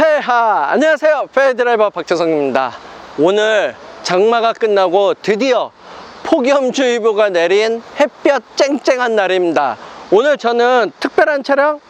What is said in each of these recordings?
안녕하세요, 페드라이버 박재성입니다. 오늘 장마가 끝나고 드디어 폭염주의보가 내린 햇볕 쨍쨍한 날입니다. 오늘 저는 특별한 차량,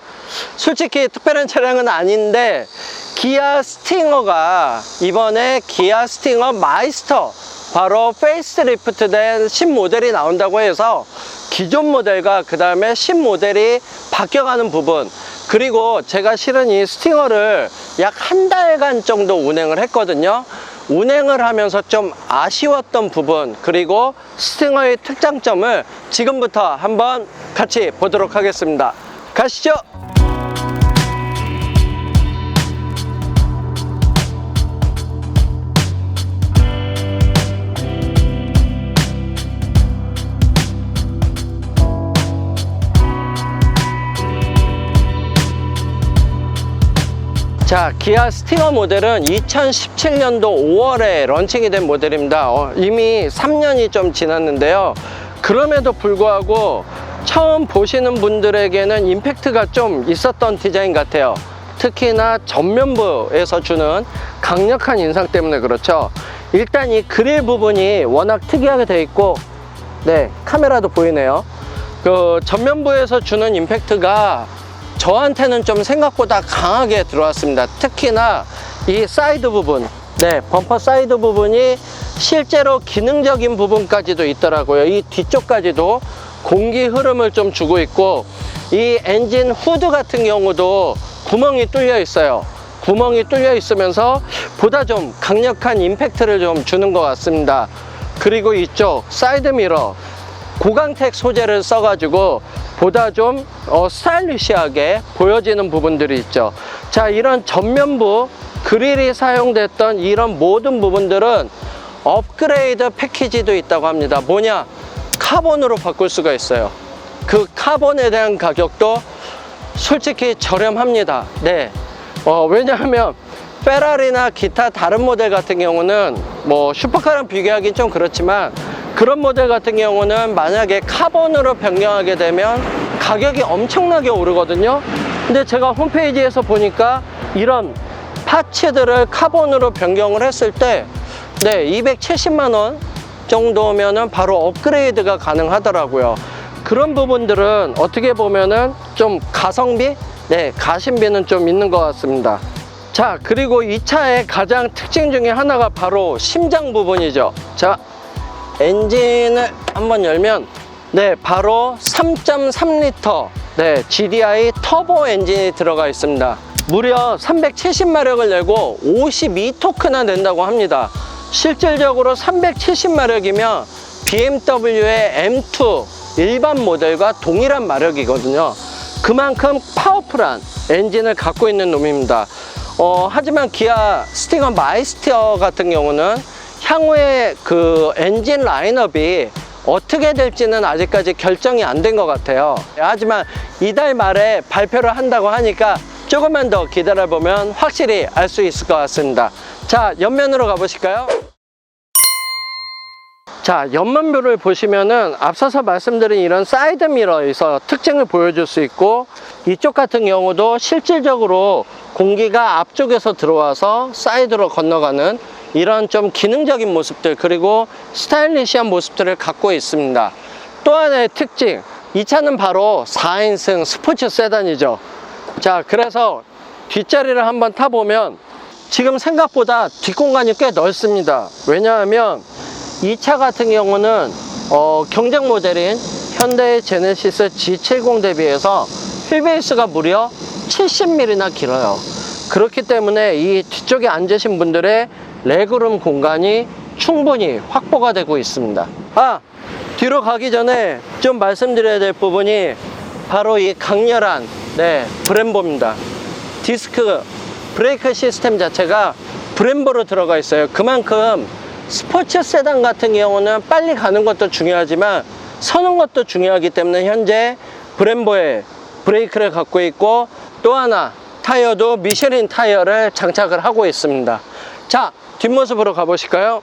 솔직히 특별한 차량은 아닌데 기아 스팅어가 이번에 기아 스팅어 마이스터 바로 페이스리프트 된 신모델이 나온다고 해서 기존 모델과 그 다음에 신모델이 바뀌어가는 부분, 그리고 제가 실은 이 스팅어를 약 한 달간 정도 운행을 했거든요. 운행을 하면서 좀 아쉬웠던 부분, 그리고 스팅어의 특장점을 지금부터 한번 같이 보도록 하겠습니다. 가시죠. 자, 기아 스팅어 모델은 2017년도 5월에 런칭이 된 모델입니다. 이미 3년이 좀 지났는데요. 그럼에도 불구하고 처음 보시는 분들에게는 임팩트가 좀 있었던 디자인 같아요. 특히나 전면부에서 주는 강력한 인상 때문에 그렇죠. 일단 이 그릴 부분이 워낙 특이하게 되어 있고, 네, 카메라도 보이네요. 그 전면부에서 주는 임팩트가 저한테는 좀 생각보다 강하게 들어왔습니다. 특히나 이 사이드 부분, 네, 범퍼 사이드 부분이 실제로 기능적인 부분까지도 있더라고요. 이 뒤쪽까지도 공기 흐름을 좀 주고 있고, 이 엔진 후드 같은 경우도 구멍이 뚫려 있어요. 구멍이 뚫려 있으면서 보다 좀 강력한 임팩트를 좀 주는 것 같습니다. 그리고 이쪽 사이드 미러, 고강택 소재를 써가지고 보다 좀 스타일리시하게 보여지는 부분들이 있죠. 자, 이런 전면부 그릴이 사용됐던 이런 모든 부분들은 업그레이드 패키지도 있다고 합니다. 뭐냐? 카본으로 바꿀 수가 있어요. 그 카본에 대한 가격도 솔직히 저렴합니다. 네. 왜냐하면 페라리나 기타 다른 모델 같은 경우는 뭐 슈퍼카랑 비교하기 좀 그렇지만, 그런 모델 같은 경우는 만약에 카본으로 변경하게 되면 가격이 엄청나게 오르거든요. 근데 제가 홈페이지에서 보니까 이런 파츠들을 카본으로 변경을 했을 때, 네, 270만 원 정도면은 바로 업그레이드가 가능하더라고요. 그런 부분들은 어떻게 보면은 좀 가성비? 네, 가심비는 좀 있는 것 같습니다. 자, 그리고 이 차의 가장 특징 중에 하나가 바로 심장 부분이죠. 자, 엔진을 한번 열면, 네, 바로 3.3L 네, GDI 터보 엔진이 들어가 있습니다. 무려 370마력을 내고 52토크나 낸다고 합니다. 실질적으로 370마력이면 BMW의 M2 일반 모델과 동일한 마력이거든요. 그만큼 파워풀한 엔진을 갖고 있는 놈입니다. 하지만 기아 스팅어 마이스터 같은 경우는 향후에 그 엔진 라인업이 어떻게 될지는 아직까지 결정이 안 된 것 같아요. 하지만 이달 말에 발표를 한다고 하니까 조금만 더 기다려보면 확실히 알 수 있을 것 같습니다. 자, 옆면으로 가보실까요? 자, 옆면뷰를 보시면은 앞서서 말씀드린 이런 사이드 미러에서 특징을 보여줄 수 있고, 이쪽 같은 경우도 실질적으로 공기가 앞쪽에서 들어와서 사이드로 건너가는 이런 좀 기능적인 모습들, 그리고 스타일리시한 모습들을 갖고 있습니다. 또 하나의 특징, 이 차는 바로 4인승 스포츠 세단이죠. 자, 그래서 뒷자리를 한번 타보면 지금 생각보다 뒷공간이 꽤 넓습니다. 왜냐하면 이 차 같은 경우는 경쟁 모델인 현대 제네시스 G70 대비해서 휠베이스가 무려 70mm나 길어요. 그렇기 때문에 이 뒤쪽에 앉으신 분들의 레그룸 공간이 충분히 확보가 되고 있습니다. 뒤로 가기 전에 좀 말씀드려야 될 부분이 바로 이 강렬한, 네, 브렘보입니다. 디스크 브레이크 시스템 자체가 브렘보로 들어가 있어요. 그만큼 스포츠 세단 같은 경우는 빨리 가는 것도 중요하지만 서는 것도 중요하기 때문에 현재 브렘보의 브레이크를 갖고 있고, 또 하나 타이어도 미쉐린 타이어를 장착을 하고 있습니다. 자, 뒷모습으로 가보실까요?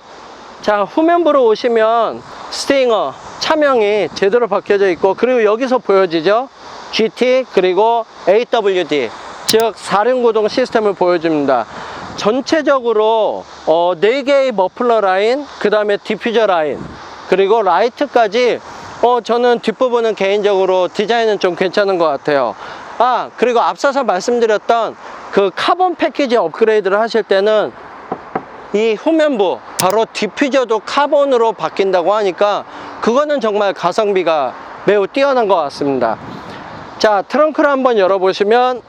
자, 후면부로 오시면 스팅어 차명이 제대로 박혀져 있고, 그리고 여기서 보여지죠? GT 그리고 AWD 즉 4륜구동 시스템을 보여줍니다. 전체적으로 4개의 머플러 라인, 그 다음에 디퓨저 라인, 그리고 라이트까지 저는 뒷부분은 개인적으로 디자인은 좀 괜찮은 것 같아요. 그리고 앞서서 말씀드렸던 그 카본 패키지 업그레이드를 하실 때는 이 후면부, 바로 디퓨저도 카본으로 바뀐다고 하니까 그거는 정말 가성비가 매우 뛰어난 것 같습니다. 자, 트렁크를 한번 열어보시면,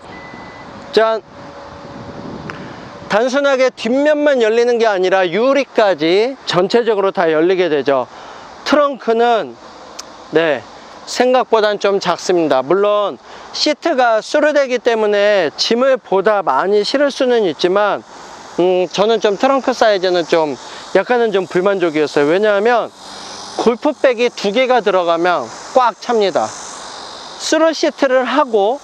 짠! 단순하게 뒷면만 열리는 게 아니라 유리까지 전체적으로 다 열리게 되죠. 트렁크는 생각보단 좀 작습니다. 물론 시트가 수르되기 때문에 짐을 보다 많이 실을 수는 있지만 저는 좀 트렁크 사이즈는 좀 약간은 좀 불만족이었어요. 왜냐하면 골프백이 2개가 들어가면 꽉 찹니다. 수루 시트를 하고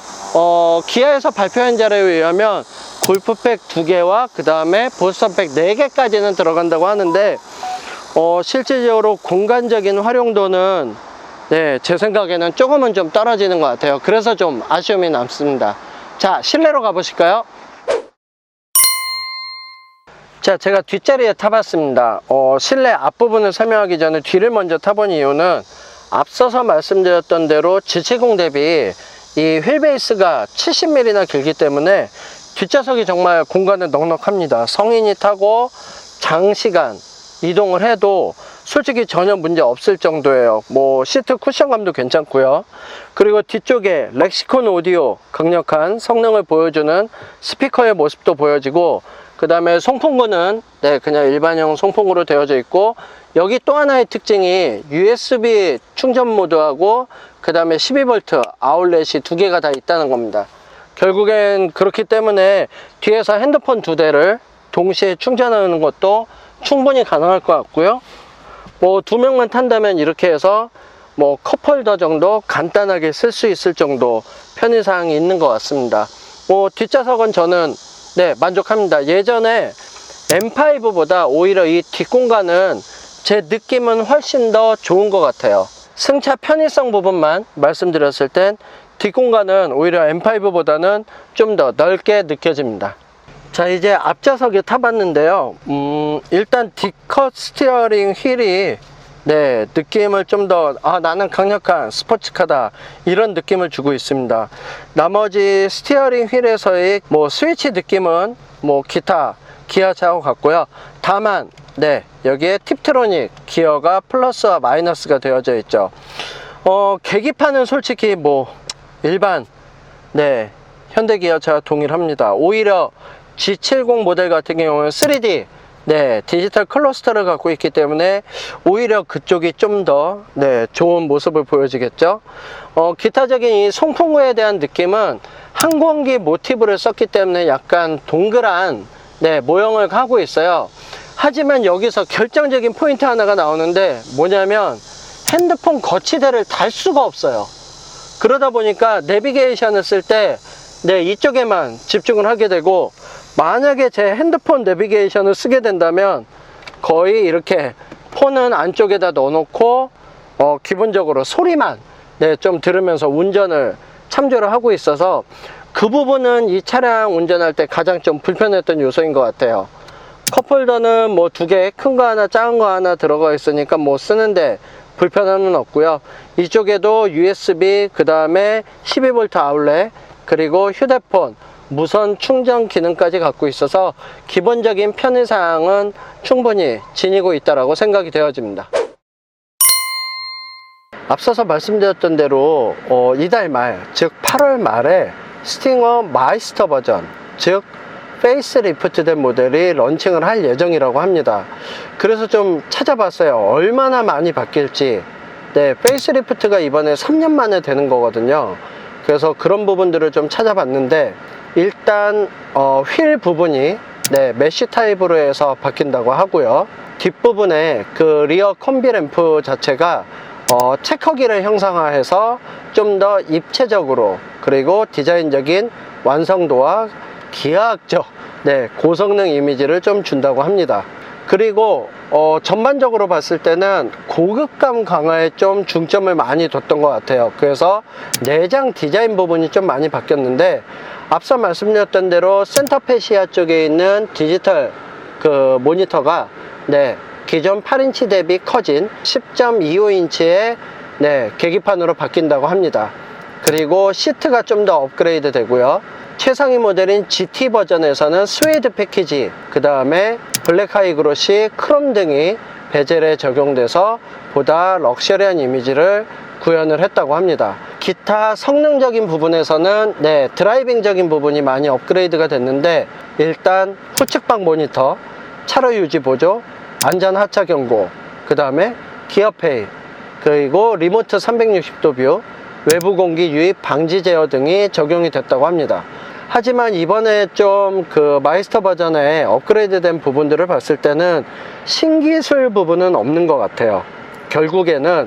기아에서 발표한 자료에 의하면 골프백 2개와 그 다음에 보스턴백 4개까지는 들어간다고 하는데 실질적으로 공간적인 활용도는 제 생각에는 조금은 좀 떨어지는 것 같아요. 그래서 좀 아쉬움이 남습니다. 자, 실내로 가보실까요? 자, 제가 뒷자리에 타봤습니다. 실내 앞부분을 설명하기 전에 뒤를 먼저 타본 이유는 앞서서 말씀드렸던 대로 G70 대비 이 휠베이스가 70mm나 길기 때문에 뒷좌석이 정말 공간은 넉넉합니다. 성인이 타고 장시간 이동을 해도 솔직히 전혀 문제 없을 정도예요. 뭐 시트 쿠션감도 괜찮고요. 그리고 뒤쪽에 렉시콘 오디오 강력한 성능을 보여주는 스피커의 모습도 보여지고, 그 다음에 송풍구는 그냥 일반형 송풍구로 되어져 있고, 여기 또 하나의 특징이 USB 충전 모드하고 그 다음에 12V 아울렛이 2개가 다 있다는 겁니다. 결국엔 그렇기 때문에 뒤에서 핸드폰 2대를 동시에 충전하는 것도 충분히 가능할 것 같고요. 뭐 2명만 탄다면 이렇게 해서 뭐 컵홀더 정도 간단하게 쓸 수 있을 정도 편의사항이 있는 것 같습니다. 뭐 뒷좌석은 저는 만족합니다. 예전에 M5보다 오히려 이 뒷공간은 제 느낌은 훨씬 더 좋은 것 같아요. 승차 편의성 부분만 말씀드렸을 땐 뒷공간은 오히려 M5보다는 좀 더 넓게 느껴집니다. 자, 이제 앞좌석에 타봤는데요. 일단 D컷 스티어링 휠이 느낌을 좀 더 나는 강력한 스포츠카다 이런 느낌을 주고 있습니다. 나머지 스티어링 휠에서의 뭐 스위치 느낌은 뭐 기타 기아차하고 같고요. 다만 여기에 팁트로닉 기어가 플러스와 마이너스가 되어져 있죠. 계기판은 솔직히 뭐 일반 현대기아차와 동일합니다. 오히려 G70 모델 같은 경우는 3D 디지털 클러스터를 갖고 있기 때문에 오히려 그쪽이 좀 더 좋은 모습을 보여주겠죠. 기타적인 이 송풍구에 대한 느낌은 항공기 모티브를 썼기 때문에 약간 동그란 모형을 하고 있어요. 하지만 여기서 결정적인 포인트 하나가 나오는데 뭐냐면 핸드폰 거치대를 달 수가 없어요. 그러다 보니까 내비게이션을 쓸 때 이쪽에만 집중을 하게 되고, 만약에 제 핸드폰 내비게이션을 쓰게 된다면 거의 이렇게 폰은 안쪽에다 넣어놓고 기본적으로 소리만 좀 들으면서 운전을 참조를 하고 있어서 그 부분은 이 차량 운전할 때 가장 좀 불편했던 요소인 것 같아요. 컵홀더는 뭐 2개, 큰 거 하나 작은 거 하나 들어가 있으니까 뭐 쓰는데 불편함은 없고요. 이쪽에도 USB, 그 다음에 12V 아울렛, 그리고 휴대폰 무선 충전 기능까지 갖고 있어서 기본적인 편의사항은 충분히 지니고 있다고 생각이 되어집니다. 앞서서 말씀드렸던 대로 이달 말, 즉 8월 말에 스팅어 마이스터 버전, 즉 페이스리프트 된 모델이 런칭을 할 예정이라고 합니다. 그래서 좀 찾아봤어요. 얼마나 많이 바뀔지. 페이스리프트가 이번에 3년 만에 되는 거거든요. 그래서 그런 부분들을 좀 찾아봤는데, 일단 휠 부분이 메쉬 타입으로 해서 바뀐다고 하고요. 뒷부분에 그 리어 콤비 램프 자체가 체커기를 형상화해서 좀 더 입체적으로, 그리고 디자인적인 완성도와 기하학적 고성능 이미지를 좀 준다고 합니다. 그리고 전반적으로 봤을 때는 고급감 강화에 좀 중점을 많이 뒀던 것 같아요. 그래서 내장 디자인 부분이 좀 많이 바뀌었는데, 앞서 말씀드렸던 대로 센터페시아 쪽에 있는 디지털 그 모니터가 기존 8인치 대비 커진 10.25인치의 계기판으로 바뀐다고 합니다. 그리고 시트가 좀 더 업그레이드 되고요. 최상위 모델인 GT 버전에서는 스웨이드 패키지, 그 다음에 블랙 하이그로시, 크롬 등이 베젤에 적용돼서 보다 럭셔리한 이미지를 구현을 했다고 합니다. 기타 성능적인 부분에서는 드라이빙적인 부분이 많이 업그레이드가 됐는데, 일단 후측방 모니터, 차로 유지 보조, 안전 하차 경고, 그 다음에 기어페이, 그리고 리모트 360도 뷰, 외부 공기 유입 방지 제어 등이 적용이 됐다고 합니다. 하지만 이번에 좀 그 마이스터 버전에 업그레이드 된 부분들을 봤을 때는 신기술 부분은 없는 것 같아요. 결국에는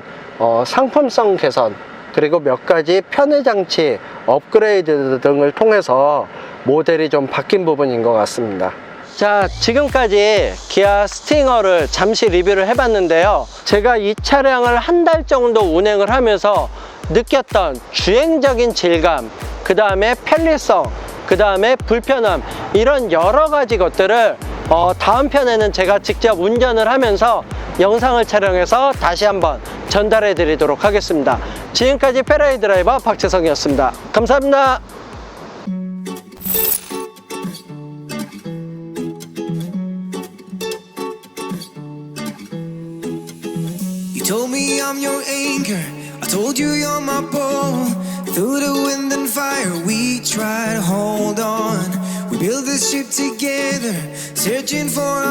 상품성 개선, 그리고 몇 가지 편의 장치 업그레이드 등을 통해서 모델이 좀 바뀐 부분인 것 같습니다. 자, 지금까지 기아 스팅어를 잠시 리뷰를 해봤는데요. 제가 이 차량을 한 달 정도 운행을 하면서 느꼈던 주행적인 질감, 그 다음에 편리성, 그 다음에 불편함, 이런 여러 가지 것들을 다음 편에는 제가 직접 운전을 하면서 영상을 촬영해서 다시 한번 전달해 드리도록 하겠습니다. 지금까지 페라리 드라이버 박재성이었습니다. 감사합니다. You told me I'm your anchor, I told you you're my pole. Through the wind and fire we try to hold on. We built this ship together, searching for